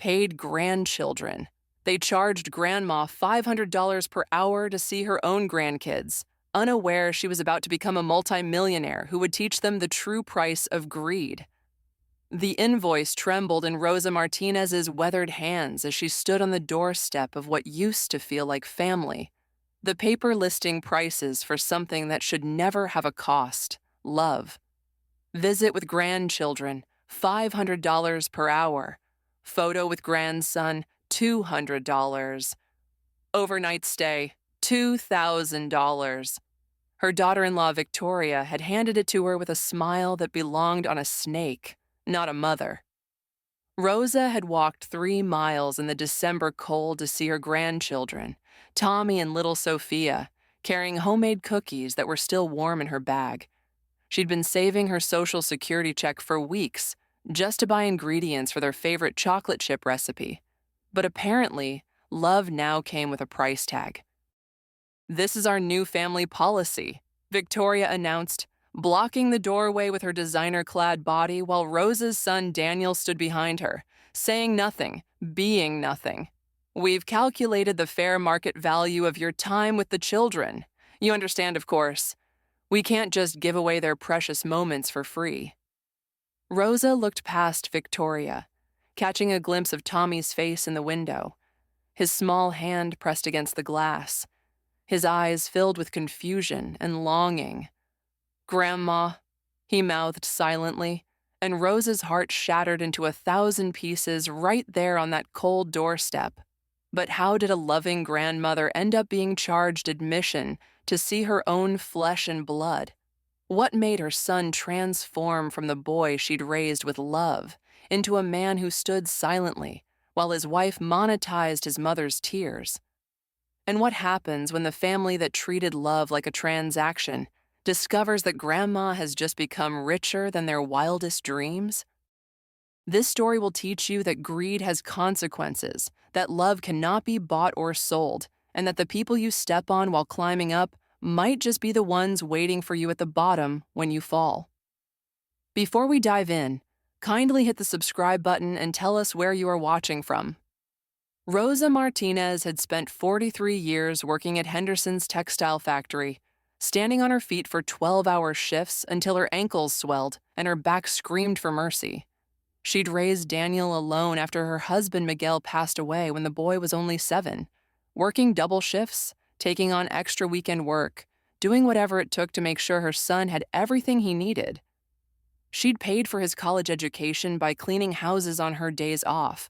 paid grandchildren. They charged Grandma $500 per hour to see her own grandkids, unaware she was about to become a multimillionaire who would teach them the true price of greed. The invoice trembled in Rosa Martinez's weathered hands as she stood on the doorstep of what used to feel like family. The paper listing prices for something that should never have a cost: love. Visit with grandchildren, $500 per hour. Photo with grandson, $200. Overnight stay, $2,000. Her daughter-in-law, Victoria, had handed it to her with a smile that belonged on a snake, not a mother. Rosa had walked 3 miles in the December cold to see her grandchildren, Tommy and little Sophia, carrying homemade cookies that were still warm in her bag. She'd been saving her Social Security check for weeks just to buy ingredients for their favorite chocolate chip recipe. But apparently, love now came with a price tag. "This is our new family policy," Victoria announced, blocking the doorway with her designer-clad body while Rosa's son Daniel stood behind her, saying nothing, being nothing. "We've calculated the fair market value of your time with the children. You understand, of course. We can't just give away their precious moments for free." Rosa looked past Victoria, catching a glimpse of Tommy's face in the window, his small hand pressed against the glass, his eyes filled with confusion and longing. "Grandma," he mouthed silently, and Rosa's heart shattered into 1,000 pieces right there on that cold doorstep. But how did a loving grandmother end up being charged admission to see her own flesh and blood? What made her son transform from the boy she'd raised with love into a man who stood silently while his wife monetized his mother's tears? And what happens when the family that treated love like a transaction discovers that Grandma has just become richer than their wildest dreams? This story will teach you that greed has consequences, that love cannot be bought or sold, and that the people you step on while climbing up might just be the ones waiting for you at the bottom when you fall. Before we dive in, kindly hit the subscribe button and tell us where you are watching from. Rosa Martinez had spent 43 years working at Henderson's textile factory, standing on her feet for 12-hour shifts until her ankles swelled and her back screamed for mercy. She'd raised Daniel alone after her husband Miguel passed away when the boy was only 7, working double shifts, taking on extra weekend work, doing whatever it took to make sure her son had everything he needed. She'd paid for his college education by cleaning houses on her days off.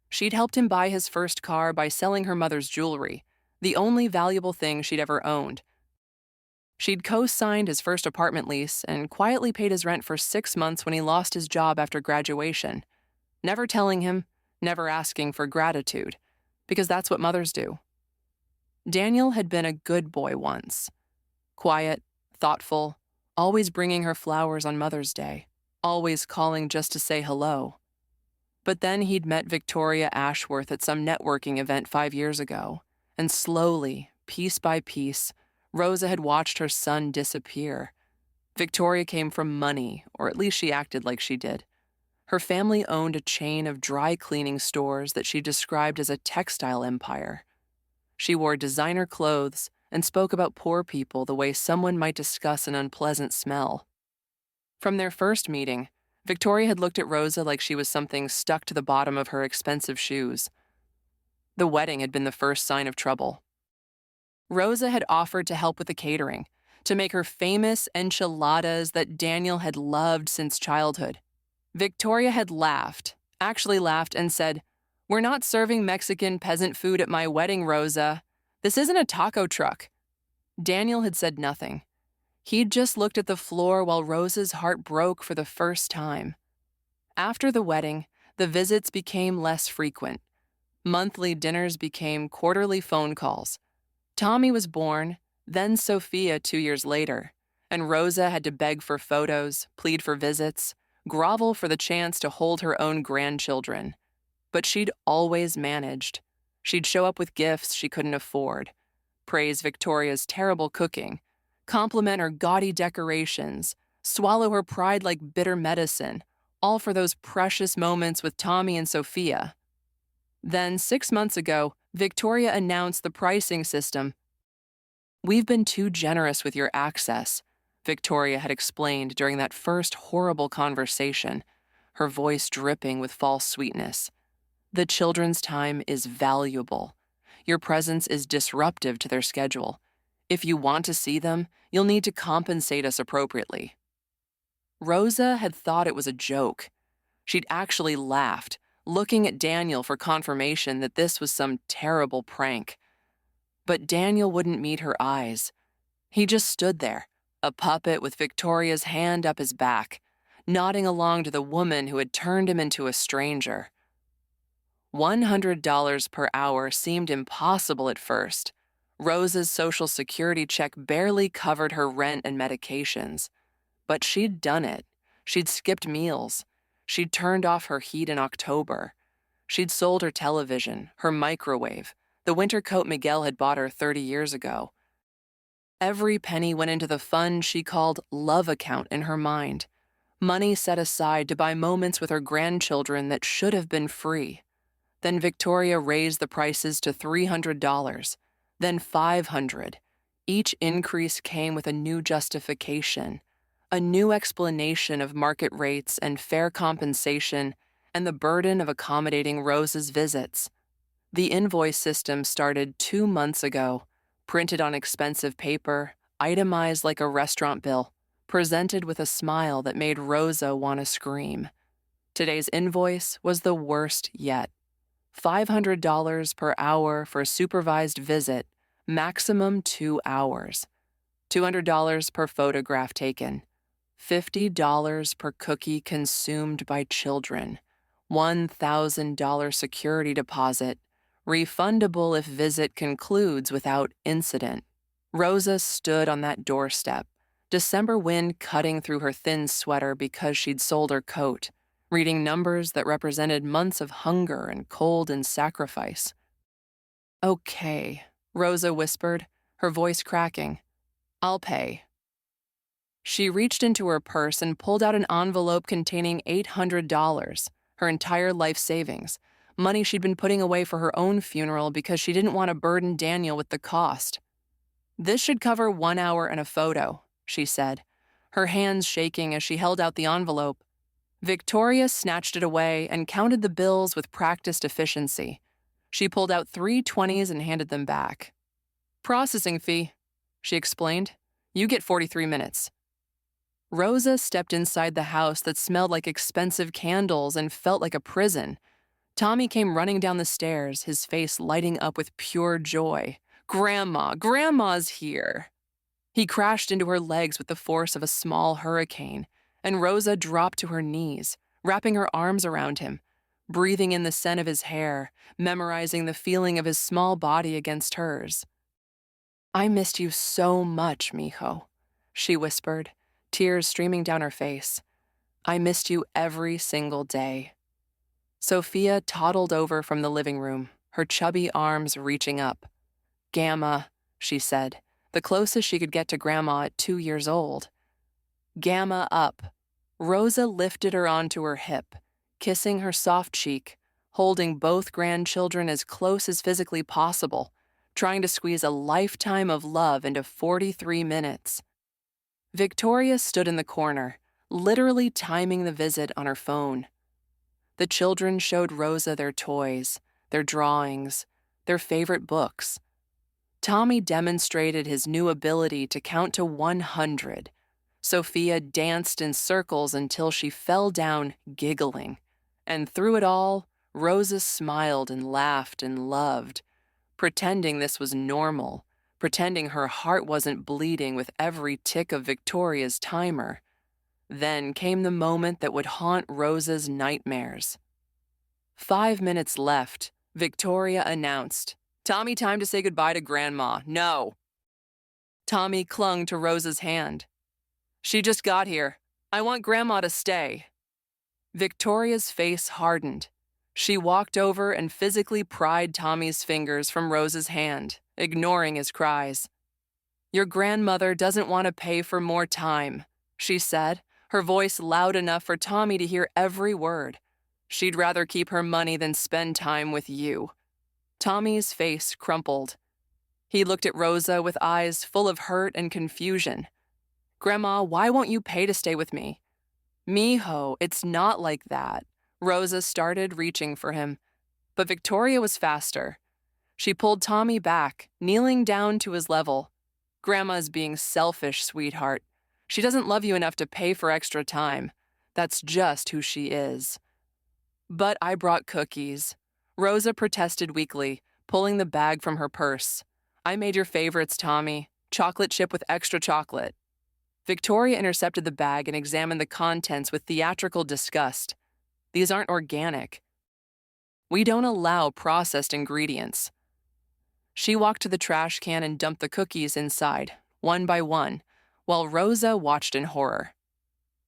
She'd helped him buy his first car by selling her mother's jewelry, the only valuable thing she'd ever owned. She'd co-signed his first apartment lease and quietly paid his rent for 6 months when he lost his job after graduation, never telling him, never asking for gratitude, because that's what mothers do. Daniel had been a good boy once. Quiet, thoughtful, always bringing her flowers on Mother's Day, always calling just to say hello. But then he'd met Victoria Ashworth at some networking event 5 years ago, and slowly, piece by piece, Rosa had watched her son disappear. Victoria came from money, or at least she acted like she did. Her family owned a chain of dry cleaning stores that she described as a textile empire. She wore designer clothes and spoke about poor people the way someone might discuss an unpleasant smell. From their first meeting, Victoria had looked at Rosa like she was something stuck to the bottom of her expensive shoes. The wedding had been the first sign of trouble. Rosa had offered to help with the catering, to make her famous enchiladas that Daniel had loved since childhood. Victoria had actually laughed, and said, "We're not serving Mexican peasant food at my wedding, Rosa. This isn't a taco truck." Daniel had said nothing. He'd just looked at the floor while Rosa's heart broke for the first time. After the wedding, the visits became less frequent. Monthly dinners became quarterly phone calls. Tommy was born, then Sophia 2 years later, and Rosa had to beg for photos, plead for visits, grovel for the chance to hold her own grandchildren. But she'd always managed. She'd show up with gifts she couldn't afford, praise Victoria's terrible cooking, compliment her gaudy decorations, swallow her pride like bitter medicine, all for those precious moments with Tommy and Sophia. Then, 6 months ago, Victoria announced the pricing system. "We've been too generous with your access," Victoria had explained during that first horrible conversation, her voice dripping with false sweetness. "The children's time is valuable. Your presence is disruptive to their schedule. If you want to see them, you'll need to compensate us appropriately." Rosa had thought it was a joke. She'd actually laughed, looking at Daniel for confirmation that this was some terrible prank. But Daniel wouldn't meet her eyes. He just stood there, a puppet with Victoria's hand up his back, nodding along to the woman who had turned him into a stranger. $100 per hour seemed impossible at first. Rosa's Social Security check barely covered her rent and medications. But she'd done it. She'd skipped meals. She'd turned off her heat in October. She'd sold her television, her microwave, the winter coat Miguel had bought her 30 years ago. Every penny went into the fund she called Love Account in her mind, money set aside to buy moments with her grandchildren that should have been free. Then Victoria raised the prices to $300, then $500. Each increase came with a new justification, a new explanation of market rates and fair compensation, and the burden of accommodating Rosa's visits. The invoice system started 2 months ago, printed on expensive paper, itemized like a restaurant bill, presented with a smile that made Rosa want to scream. Today's invoice was the worst yet. $500 per hour for a supervised visit, maximum 2 hours. $200 per photograph taken. $50 per cookie consumed by children. $1,000 security deposit, refundable if visit concludes without incident. Rosa stood on that doorstep, December wind cutting through her thin sweater because she'd sold her coat, reading numbers that represented months of hunger and cold and sacrifice. "Okay," Rosa whispered, her voice cracking. "I'll pay." She reached into her purse and pulled out an envelope containing $800, her entire life savings, money she'd been putting away for her own funeral because she didn't want to burden Daniel with the cost. "This should cover 1 hour and a photo," she said, her hands shaking as she held out the envelope. Victoria snatched it away and counted the bills with practiced efficiency. She pulled out 3 20s and handed them back. "Processing fee," she explained. "You get 43 minutes. Rosa stepped inside the house that smelled like expensive candles and felt like a prison. Tommy came running down the stairs, his face lighting up with pure joy. "Grandma, Grandma's here!" He crashed into her legs with the force of a small hurricane, and Rosa dropped to her knees, wrapping her arms around him, breathing in the scent of his hair, memorizing the feeling of his small body against hers. "I missed you so much, mijo," she whispered, tears streaming down her face. "I missed you every single day." Sophia toddled over from the living room, her chubby arms reaching up. "Gamma," she said, the closest she could get to Grandma at 2 years old. "Gamma up." Rosa lifted her onto her hip, kissing her soft cheek, holding both grandchildren as close as physically possible, trying to squeeze a lifetime of love into 43 minutes. Victoria stood in the corner, literally timing the visit on her phone. The children showed Rosa their toys, their drawings, their favorite books. Tommy demonstrated his new ability to count to 100. Sophia danced in circles until she fell down giggling. And through it all, Rosa smiled and laughed and loved, pretending this was normal, pretending her heart wasn't bleeding with every tick of Victoria's timer. Then came the moment that would haunt Rosa's nightmares. 5 minutes left, Victoria announced, "Tommy, time to say goodbye to Grandma. No." Tommy clung to Rosa's hand. "She just got here. I want Grandma to stay." Victoria's face hardened. She walked over and physically pried Tommy's fingers from Rosa's hand, ignoring his cries. "Your grandmother doesn't want to pay for more time," she said, her voice loud enough for Tommy to hear every word. She'd rather keep her money than spend time with you. Tommy's face crumpled. He looked at Rosa with eyes full of hurt and confusion. Grandma, why won't you pay to stay with me? Mijo, it's not like that. Rosa started reaching for him, but Victoria was faster. She pulled Tommy back, kneeling down to his level. Grandma's being selfish, sweetheart. She doesn't love you enough to pay for extra time. That's just who she is. But I brought cookies. Rosa protested weakly, pulling the bag from her purse. I made your favorites, Tommy. Chocolate chip with extra chocolate. Victoria intercepted the bag and examined the contents with theatrical disgust. These aren't organic. We don't allow processed ingredients. She walked to the trash can and dumped the cookies inside, one by one, while Rosa watched in horror.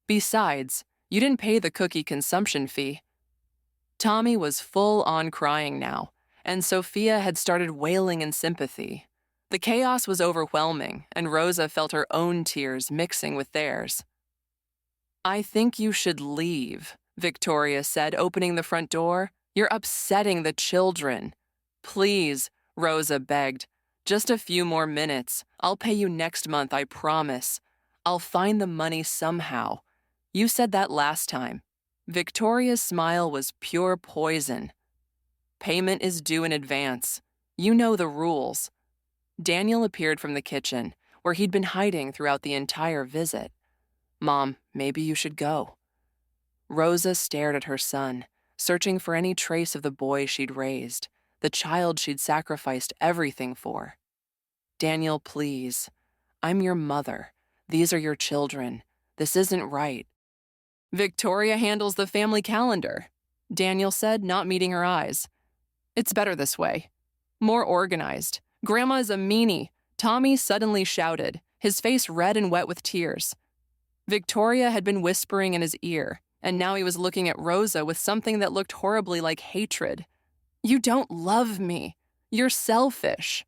Besides, you didn't pay the cookie consumption fee. Tommy was full on crying now, and Sophia had started wailing in sympathy. The chaos was overwhelming, and Rosa felt her own tears mixing with theirs. I think you should leave, Victoria said, opening the front door. You're upsetting the children. Please, Rosa begged. Just a few more minutes. I'll pay you next month, I promise. I'll find the money somehow. You said that last time. Victoria's smile was pure poison. Payment is due in advance. You know the rules. Daniel appeared from the kitchen, where he'd been hiding throughout the entire visit. Mom, maybe you should go. Rosa stared at her son, searching for any trace of the boy she'd raised, the child she'd sacrificed everything for. Daniel, please. I'm your mother. These are your children. This isn't right. Victoria handles the family calendar, Daniel said, not meeting her eyes. It's better this way. More organized. Grandma is a meanie, Tommy suddenly shouted, his face red and wet with tears. Victoria had been whispering in his ear, and now he was looking at Rosa with something that looked horribly like hatred. You don't love me. You're selfish.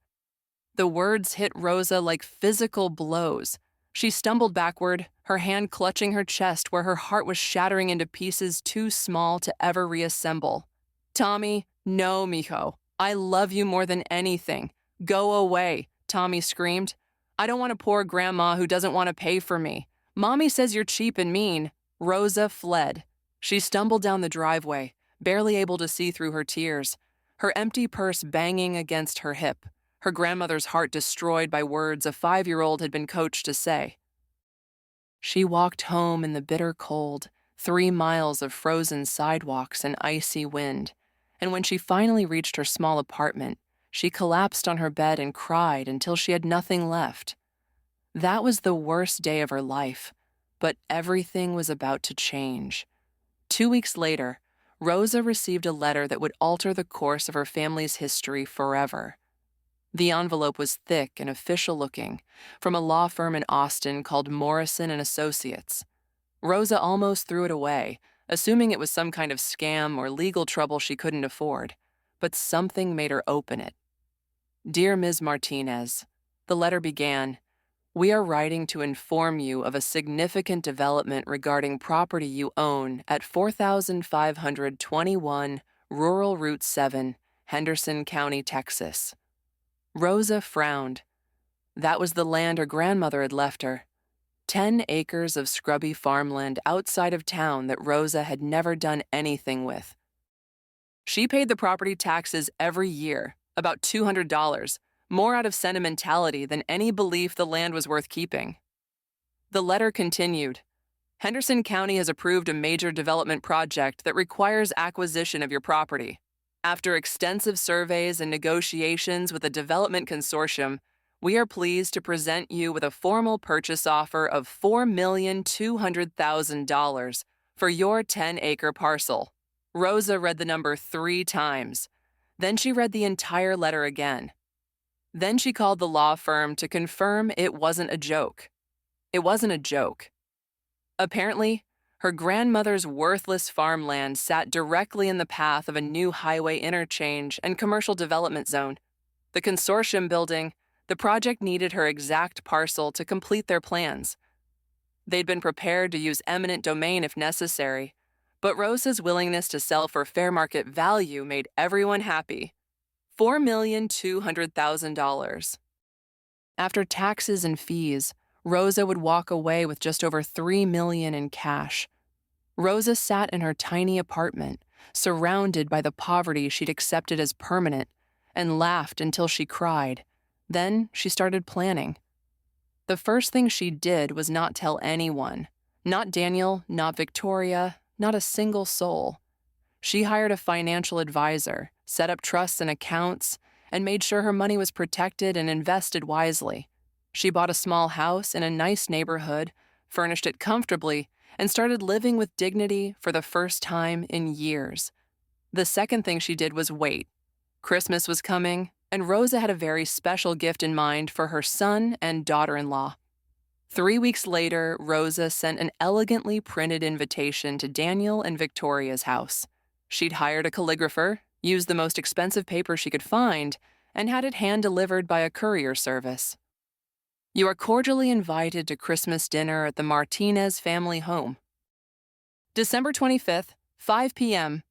The words hit Rosa like physical blows. She stumbled backward, her hand clutching her chest where her heart was shattering into pieces too small to ever reassemble. Tommy, no, mijo. I love you more than anything. Go away, Tommy screamed. I don't want a poor grandma who doesn't want to pay for me. Mommy says you're cheap and mean. Rosa fled. She stumbled down the driveway, barely able to see through her tears, her empty purse banging against her hip, her grandmother's heart destroyed by words a 5-year-old had been coached to say. She walked home in the bitter cold, 3 miles of frozen sidewalks and icy wind, and when she finally reached her small apartment, she collapsed on her bed and cried until she had nothing left. That was the worst day of her life, but everything was about to change. 2 weeks later, Rosa received a letter that would alter the course of her family's history forever. The envelope was thick and official-looking, from a law firm in Austin called Morrison and Associates. Rosa almost threw it away, assuming it was some kind of scam or legal trouble she couldn't afford, but something made her open it. Dear Ms. Martinez, the letter began, we are writing to inform you of a significant development regarding property you own at 4521 Rural Route 7, Henderson County, Texas. Rosa frowned. That was the land her grandmother had left her. 10 acres of scrubby farmland outside of town that Rosa had never done anything with. She paid the property taxes every year, about $200, more out of sentimentality than any belief the land was worth keeping. The letter continued. Henderson County has approved a major development project that requires acquisition of your property. After extensive surveys and negotiations with a development consortium, we are pleased to present you with a formal purchase offer of $4,200,000 for your 10-acre parcel. Rosa read the number 3 times. Then she read the entire letter again. Then she called the law firm to confirm it wasn't a joke. It wasn't a joke. Apparently, her grandmother's worthless farmland sat directly in the path of a new highway interchange and commercial development zone. The consortium building, the project needed her exact parcel to complete their plans. They'd been prepared to use eminent domain if necessary, But Rosa's willingness to sell for fair market value made everyone happy. $4,200,000. After taxes and fees, Rosa would walk away with just over $3 million in cash. Rosa sat in her tiny apartment, surrounded by the poverty she'd accepted as permanent, and laughed until she cried. Then she started planning. The first thing she did was not tell anyone. Not Daniel, not Victoria, not a single soul. She hired a financial advisor, set up trusts and accounts, and made sure her money was protected and invested wisely. She bought a small house in a nice neighborhood, furnished it comfortably, and started living with dignity for the first time in years. The second thing she did was wait. Christmas was coming, and Rosa had a very special gift in mind for her son and daughter-in-law. 3 weeks later, Rosa sent an elegantly printed invitation to Daniel and Victoria's house. She'd hired a calligrapher, used the most expensive paper she could find, and had it hand-delivered by a courier service. You are cordially invited to Christmas dinner at the Martinez family home. December 25th, 5 p.m.,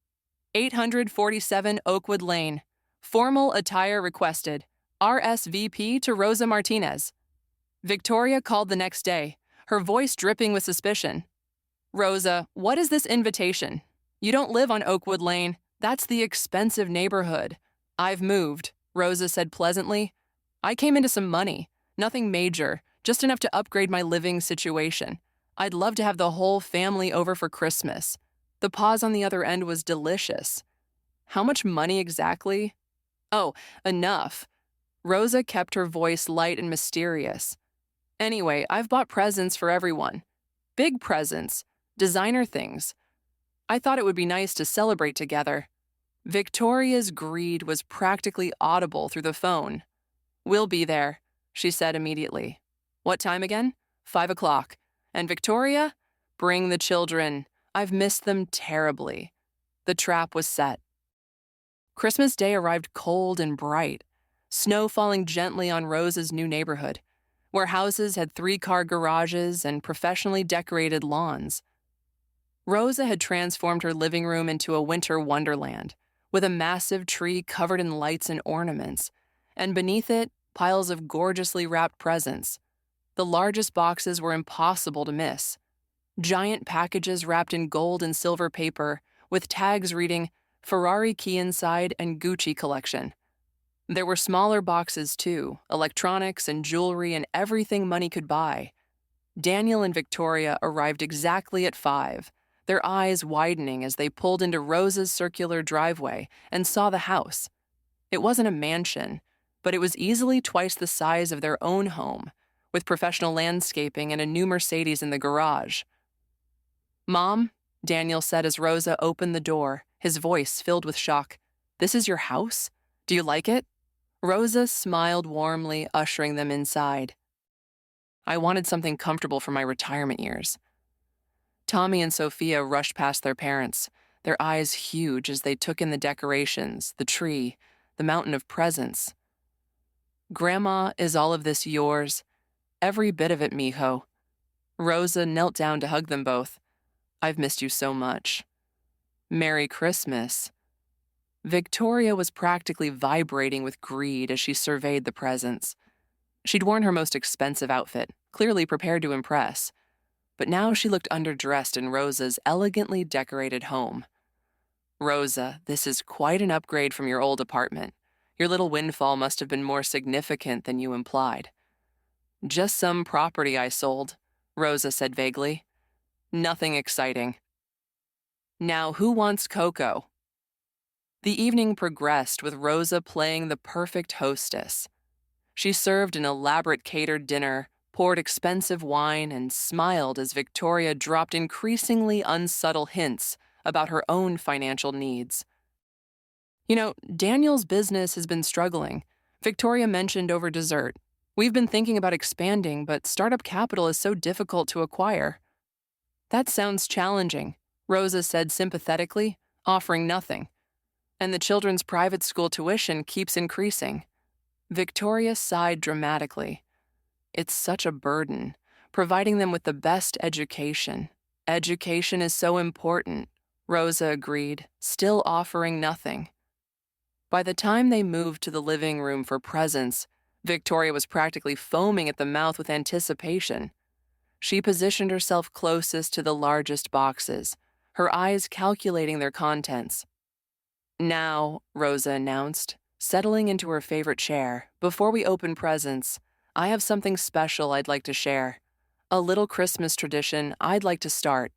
847 Oakwood Lane. Formal attire requested. RSVP to Rosa Martinez. Victoria called the next day, her voice dripping with suspicion. Rosa, what is this invitation? You don't live on Oakwood Lane. That's the expensive neighborhood. I've moved, Rosa said pleasantly. I came into some money. Nothing major, just enough to upgrade my living situation. I'd love to have the whole family over for Christmas. The pause on the other end was delicious. How much money exactly? Oh, enough. Rosa kept her voice light and mysterious. Anyway, I've bought presents for everyone. Big presents, designer things. I thought it would be nice to celebrate together. Victoria's greed was practically audible through the phone. We'll be there, she said immediately. What time again? 5 o'clock. And Victoria? Bring the children. I've missed them terribly. The trap was set. Christmas Day arrived cold and bright, snow falling gently on Rosa's new neighborhood, where houses had 3-car garages and professionally decorated lawns. Rosa had transformed her living room into a winter wonderland, with a massive tree covered in lights and ornaments, and beneath it, piles of gorgeously wrapped presents. The largest boxes were impossible to miss. Giant packages wrapped in gold and silver paper, with tags reading Ferrari key inside and Gucci collection. There were smaller boxes too, electronics and jewelry and everything money could buy. Daniel and Victoria arrived exactly at 5, their eyes widening as they pulled into Rosa's circular driveway and saw the house. It wasn't a mansion, but it was easily twice the size of their own home, with professional landscaping and a new Mercedes in the garage. Mom, Daniel said as Rosa opened the door, his voice filled with shock. This is your house? Do you like it? Rosa smiled warmly, ushering them inside. I wanted something comfortable for my retirement years. Tommy and Sophia rushed past their parents, their eyes huge as they took in the decorations, the tree, the mountain of presents. Grandma, is all of this yours? Every bit of it, mijo. Rosa knelt down to hug them both. I've missed you so much. Merry Christmas. Victoria was practically vibrating with greed as she surveyed the presents. She'd worn her most expensive outfit, clearly prepared to impress. But now she looked underdressed in Rosa's elegantly decorated home. Rosa, this is quite an upgrade from your old apartment. Your little windfall must have been more significant than you implied. Just some property I sold, Rosa said vaguely. Nothing exciting. Now, who wants cocoa? The evening progressed with Rosa playing the perfect hostess. She served an elaborate catered dinner, poured expensive wine, and smiled as Victoria dropped increasingly unsubtle hints about her own financial needs. You know, Daniel's business has been struggling, Victoria mentioned over dessert. We've been thinking about expanding, but startup capital is so difficult to acquire. That sounds challenging, Rosa said sympathetically, offering nothing. And the children's private school tuition keeps increasing. Victoria sighed dramatically. It's such a burden, providing them with the best education. Education is so important. Rosa agreed, still offering nothing. By the time they moved to the living room for presents, Victoria was practically foaming at the mouth with anticipation. She positioned herself closest to the largest boxes, her eyes calculating their contents. "Now," Rosa announced, settling into her favorite chair, "before we open presents, I have something special I'd like to share. A little Christmas tradition I'd like to start."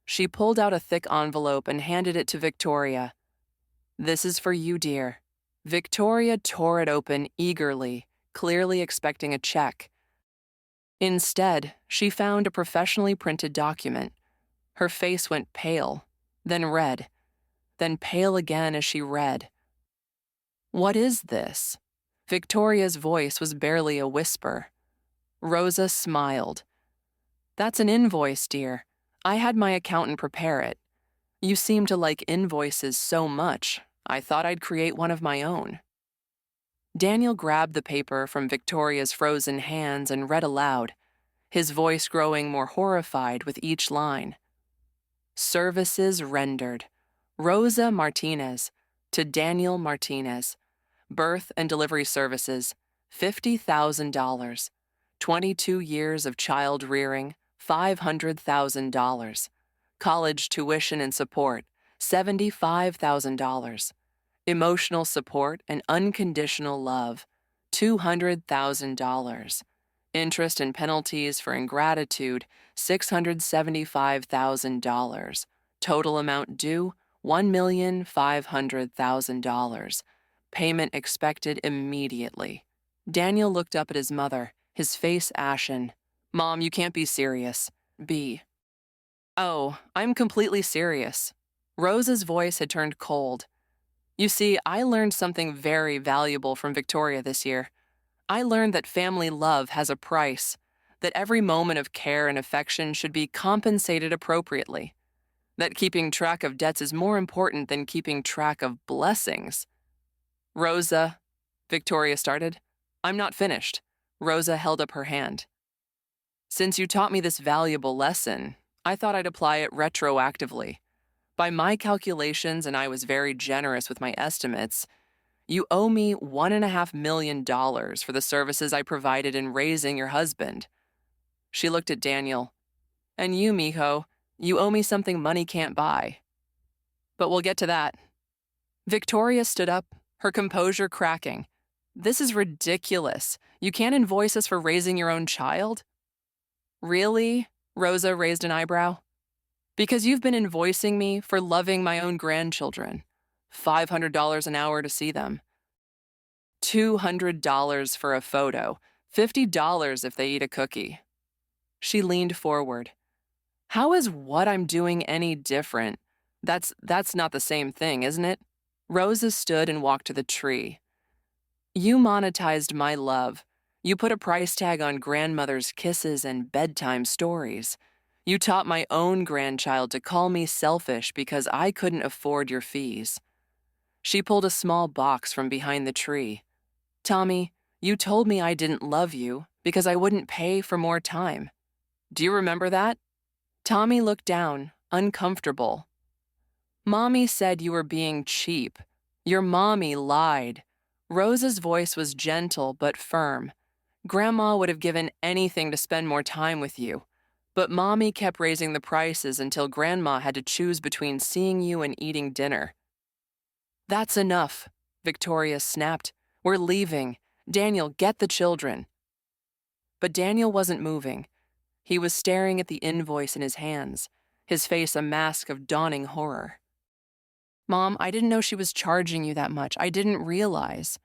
She pulled out a thick envelope and handed it to Victoria. "This is for you, dear." Victoria tore it open eagerly, clearly expecting a check. Instead, she found a professionally printed document. Her face went pale, then red, then pale again as she read. "What is this?" Victoria's voice was barely a whisper. Rosa smiled. "That's an invoice, dear. I had my accountant prepare it. You seem to like invoices so much, I thought I'd create one of my own." Daniel grabbed the paper from Victoria's frozen hands and read aloud, his voice growing more horrified with each line. "Services rendered. Rosa Martinez to Daniel Martinez. Birth and delivery services, $50,000. 22 years of child rearing, $500,000. College tuition and support, $75,000. Emotional support and unconditional love, $200,000. Interest and penalties for ingratitude, $675,000. Total amount due, $1,500,000. Payment expected immediately." Daniel looked up at his mother, his face ashen. "Mom, you can't be serious. Be." "Oh, I'm completely serious." Rosa's voice had turned cold. "You see, I learned something very valuable from Victoria this year. I learned that family love has a price, that every moment of care and affection should be compensated appropriately, that keeping track of debts is more important than keeping track of blessings." "Rosa," Victoria started. "I'm not finished." Rosa held up her hand. "Since you taught me this valuable lesson, I thought I'd apply it retroactively. By my calculations, and I was very generous with my estimates, you owe me $1.5 million for the services I provided in raising your husband." She looked at Daniel. "And you, mijo, you owe me something money can't buy. But we'll get to that." Victoria stood up, her composure cracking. "This is ridiculous. You can't invoice us for raising your own child?" "Really?" Rosa raised an eyebrow. "Because you've been invoicing me for loving my own grandchildren. $500 an hour to see them. $200 for a photo. $50 if they eat a cookie." She leaned forward. "How is what I'm doing any different? That's not the same thing, isn't it?" Rosa stood and walked to the tree. "You monetized my love. You put a price tag on grandmother's kisses and bedtime stories. You taught my own grandchild to call me selfish because I couldn't afford your fees." She pulled a small box from behind the tree. "Tommy, you told me I didn't love you because I wouldn't pay for more time. Do you remember that?" Tommy looked down, uncomfortable. "Mommy said you were being cheap. Your mommy lied." Rosa's voice was gentle but firm. "Grandma would have given anything to spend more time with you. But Mommy kept raising the prices until Grandma had to choose between seeing you and eating dinner." "That's enough," Victoria snapped. "We're leaving. Daniel, get the children." But Daniel wasn't moving. He was staring at the invoice in his hands, his face a mask of dawning horror. "Mom, I didn't know she was charging you that much. I didn't realize."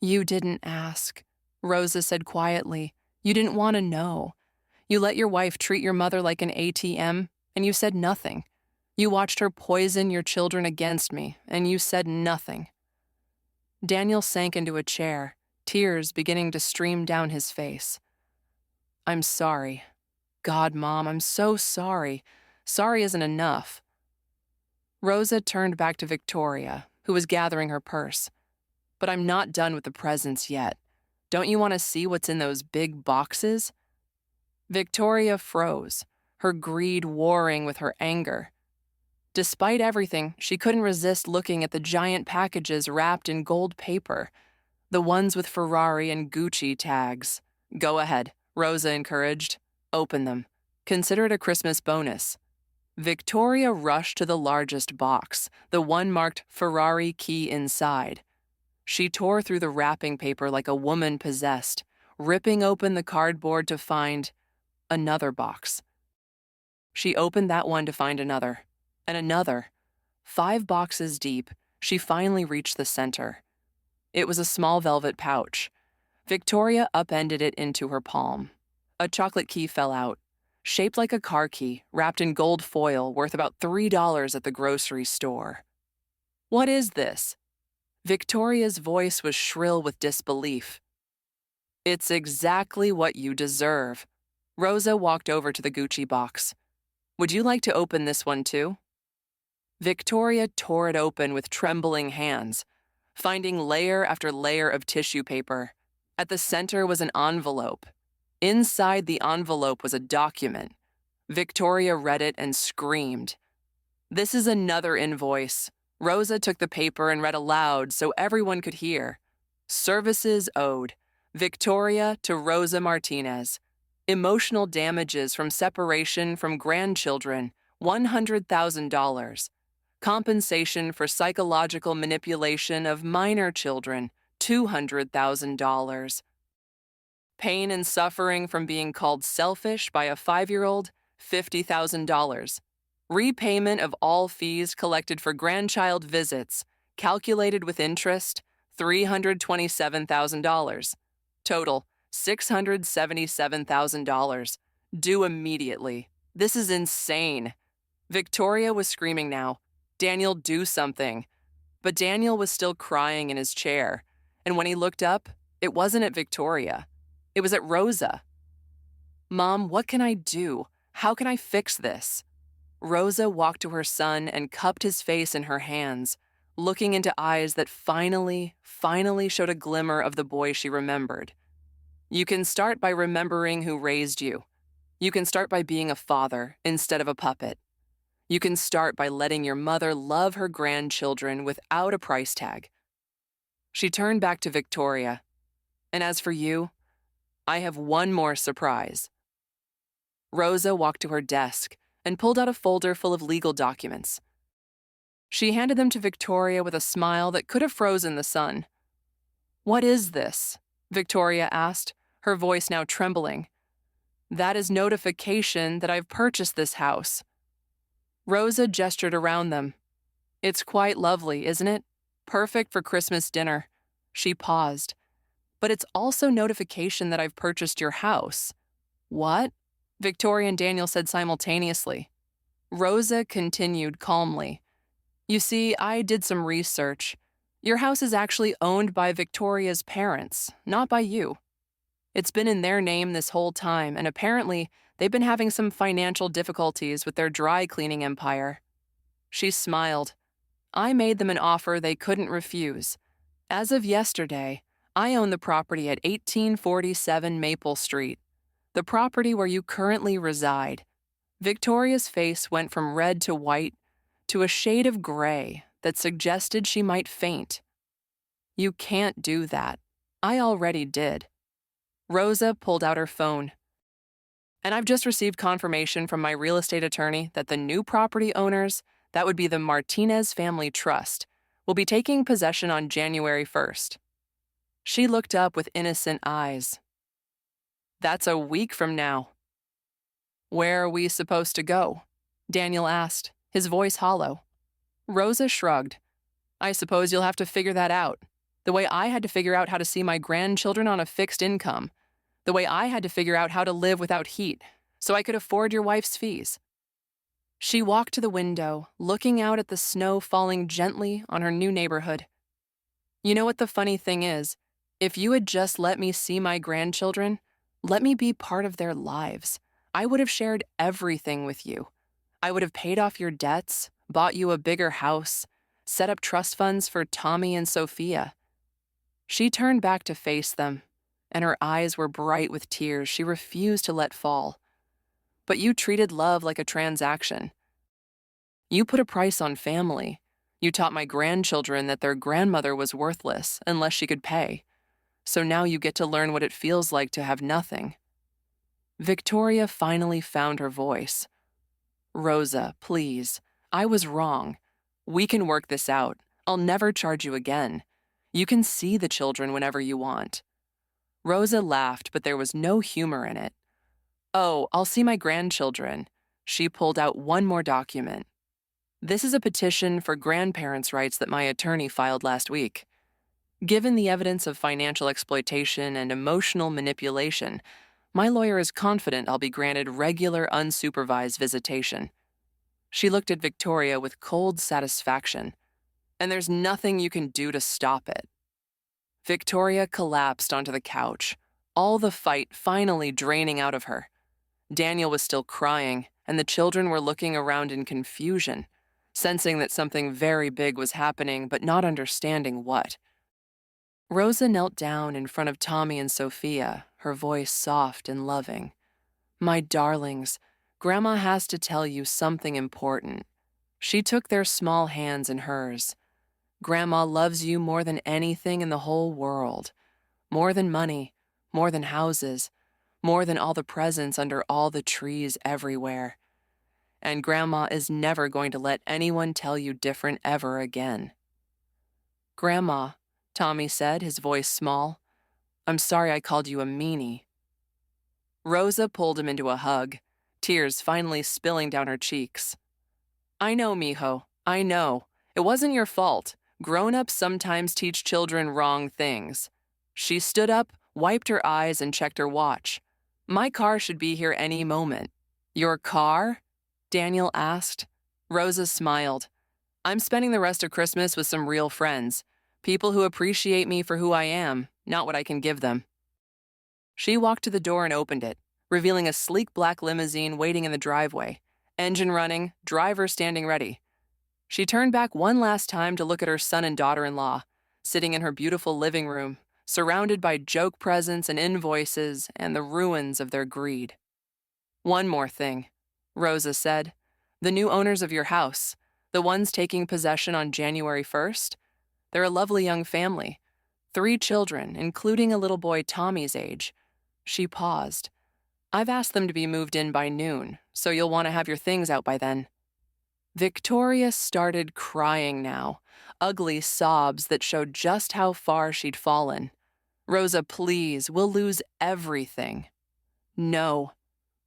"You didn't ask," Rosa said quietly. "You didn't want to know. You let your wife treat your mother like an ATM, and you said nothing. You watched her poison your children against me, and you said nothing." Daniel sank into a chair, tears beginning to stream down his face. "I'm sorry. God, Mom, I'm so sorry. Sorry isn't enough." Rosa turned back to Victoria, who was gathering her purse. "But I'm not done with the presents yet. Don't you want to see what's in those big boxes?" Victoria froze, her greed warring with her anger. Despite everything, she couldn't resist looking at the giant packages wrapped in gold paper, the ones with Ferrari and Gucci tags. Go ahead, Rosa encouraged. Open them. Consider it a Christmas bonus. Victoria rushed to the largest box, the one marked Ferrari key inside. She tore through the wrapping paper like a woman possessed, ripping open the cardboard to find another box. She opened that one to find another, and another. 5 boxes deep, she finally reached the center. It was a small velvet pouch. Victoria upended it into her palm. A chocolate key fell out, shaped like a car key, wrapped in gold foil worth about $3 at the grocery store. What is this? Victoria's voice was shrill with disbelief. It's exactly what you deserve. Rosa walked over to the Gucci box. Would you like to open this one too? Victoria tore it open with trembling hands, finding layer after layer of tissue paper. At the center was an envelope. Inside the envelope was a document. Victoria read it and screamed. This is another invoice. Rosa took the paper and read aloud so everyone could hear. Services owed. Victoria to Rosa Martinez. Emotional damages from separation from grandchildren, $100,000. Compensation for psychological manipulation of minor children, $200,000. Pain and suffering from being called selfish by a 5-year-old, $50,000. Repayment of all fees collected for grandchild visits, calculated with interest, $327,000. Total, $677,000. Due immediately. This is insane. Victoria was screaming now. Daniel, do something. But Daniel was still crying in his chair, and when he looked up, it wasn't at Victoria. It was at Rosa. Mom, what can I do? How can I fix this? Rosa walked to her son and cupped his face in her hands, looking into eyes that finally showed a glimmer of the boy she remembered. You can start by remembering who raised you. You can start by being a father instead of a puppet. You can start by letting your mother love her grandchildren without a price tag. She turned back to Victoria. And as for you, I have one more surprise. Rosa walked to her desk and pulled out a folder full of legal documents. She handed them to Victoria with a smile that could have frozen the sun. What is this? Victoria asked, her voice now trembling. That is notification that I've purchased this house. Rosa gestured around them. It's quite lovely, isn't it? Perfect for Christmas dinner. She paused. But it's also notification that I've purchased your house. What? Victoria and Daniel said simultaneously. Rosa continued calmly. You see, I did some research. Your house is actually owned by Victoria's parents, not by you. It's been in their name this whole time, and apparently they've been having some financial difficulties with their dry cleaning empire. She smiled. I made them an offer they couldn't refuse. As of yesterday, I own the property at 1847 Maple Street, the property where you currently reside. Victoria's face went from red to white to a shade of gray that suggested she might faint. You can't do that. I already did. Rosa pulled out her phone. And I've just received confirmation from my real estate attorney that the new property owners, that would be the Martinez Family Trust, will be taking possession on January 1st. She looked up with innocent eyes. That's a week from now. Where are we supposed to go? Daniel asked, his voice hollow. Rosa shrugged. I suppose you'll have to figure that out. The way I had to figure out how to see my grandchildren on a fixed income. The way I had to figure out how to live without heat, so I could afford your wife's fees. She walked to the window, looking out at the snow falling gently on her new neighborhood. You know what the funny thing is? If you had just let me see my grandchildren, let me be part of their lives, I would have shared everything with you. I would have paid off your debts, bought you a bigger house, set up trust funds for Tommy and Sophia. She turned back to face them, and her eyes were bright with tears she refused to let fall. But you treated love like a transaction. You put a price on family. You taught my grandchildren that their grandmother was worthless unless she could pay. So now you get to learn what it feels like to have nothing." Victoria finally found her voice. "Rosa, please. I was wrong. We can work this out. I'll never charge you again. You can see the children whenever you want." Rosa laughed, but there was no humor in it. "Oh, I'll see my grandchildren." She pulled out one more document. "This is a petition for grandparents' rights that my attorney filed last week. Given the evidence of financial exploitation and emotional manipulation, my lawyer is confident I'll be granted regular unsupervised visitation." She looked at Victoria with cold satisfaction. "And there's nothing you can do to stop it." Victoria collapsed onto the couch, all the fight finally draining out of her. Daniel was still crying, and the children were looking around in confusion, sensing that something very big was happening but not understanding what. Rosa knelt down in front of Tommy and Sophia, her voice soft and loving. "My darlings, Grandma has to tell you something important." She took their small hands in hers. "Grandma loves you more than anything in the whole world. More than money, more than houses, more than all the presents under all the trees everywhere. And Grandma is never going to let anyone tell you different ever again." "Grandma," Tommy said, his voice small, "I'm sorry I called you a meanie." Rosa pulled him into a hug, tears finally spilling down her cheeks. "I know, mijo, I know. It wasn't your fault. Grown-ups sometimes teach children wrong things." She stood up, wiped her eyes, and checked her watch. "My car should be here any moment." "Your car?" Daniel asked. Rosa smiled. "I'm spending the rest of Christmas with some real friends. People who appreciate me for who I am, not what I can give them." She walked to the door and opened it, revealing a sleek black limousine waiting in the driveway, engine running, driver standing ready. She turned back one last time to look at her son and daughter-in-law, sitting in her beautiful living room, surrounded by joke presents and invoices and the ruins of their greed. "One more thing," Rosa said. "The new owners of your house, the ones taking possession on January 1st, they're a lovely young family. 3 children, including a little boy Tommy's age." She paused. "I've asked them to be moved in by noon, so you'll want to have your things out by then." Victoria started crying now, ugly sobs that showed just how far she'd fallen. "Rosa, please, we'll lose everything." "No."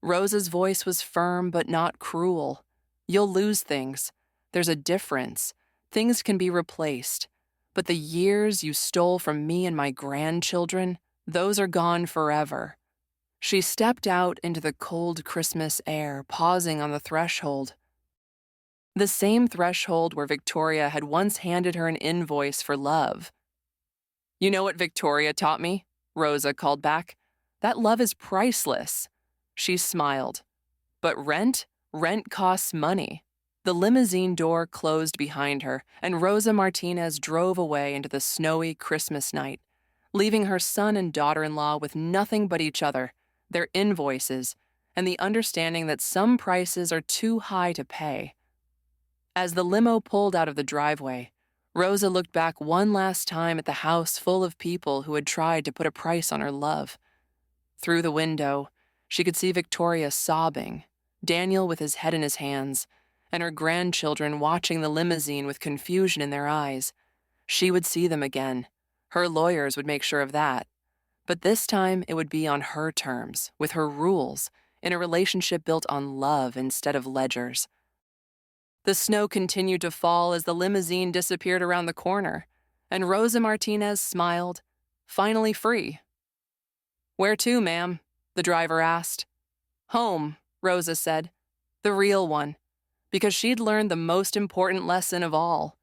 Rosa's voice was firm but not cruel. "You'll lose things. There's a difference. Things can be replaced. But the years you stole from me and my grandchildren, those are gone forever." She stepped out into the cold Christmas air, pausing on the threshold. The same threshold where Victoria had once handed her an invoice for love. "You know what Victoria taught me?" Rosa called back. "That love is priceless." She smiled. "But rent costs money." The limousine door closed behind her, and Rosa Martinez drove away into the snowy Christmas night, leaving her son and daughter-in-law with nothing but each other, their invoices, and the understanding that some prices are too high to pay. As the limo pulled out of the driveway, Rosa looked back one last time at the house full of people who had tried to put a price on her love. Through the window, she could see Victoria sobbing, Daniel with his head in his hands, and her grandchildren watching the limousine with confusion in their eyes. She would see them again. Her lawyers would make sure of that. But this time it would be on her terms, with her rules, in a relationship built on love instead of ledgers. The snow continued to fall as the limousine disappeared around the corner, and Rosa Martinez smiled, finally free. "Where to, ma'am?" the driver asked. "Home," Rosa said, "the real one," because she'd learned the most important lesson of all.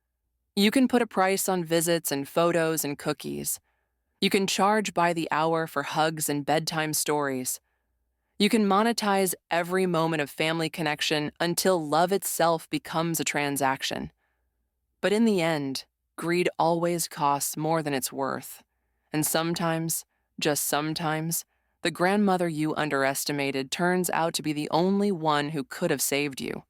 You can put a price on visits and photos and cookies. You can charge by the hour for hugs and bedtime stories. You can monetize every moment of family connection until love itself becomes a transaction. But in the end, greed always costs more than it's worth. And sometimes, just sometimes, the grandmother you underestimated turns out to be the only one who could have saved you.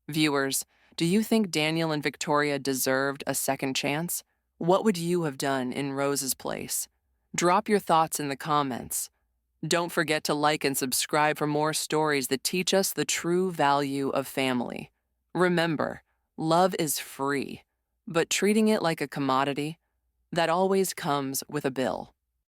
Viewers, Do you think Daniel and Victoria deserved a second chance? What would you have done in Rose's place? Drop your thoughts in the comments. Don't forget to like and subscribe for more stories that teach us the true value of family. Remember, love is free, but treating it like a commodity, that always comes with a bill.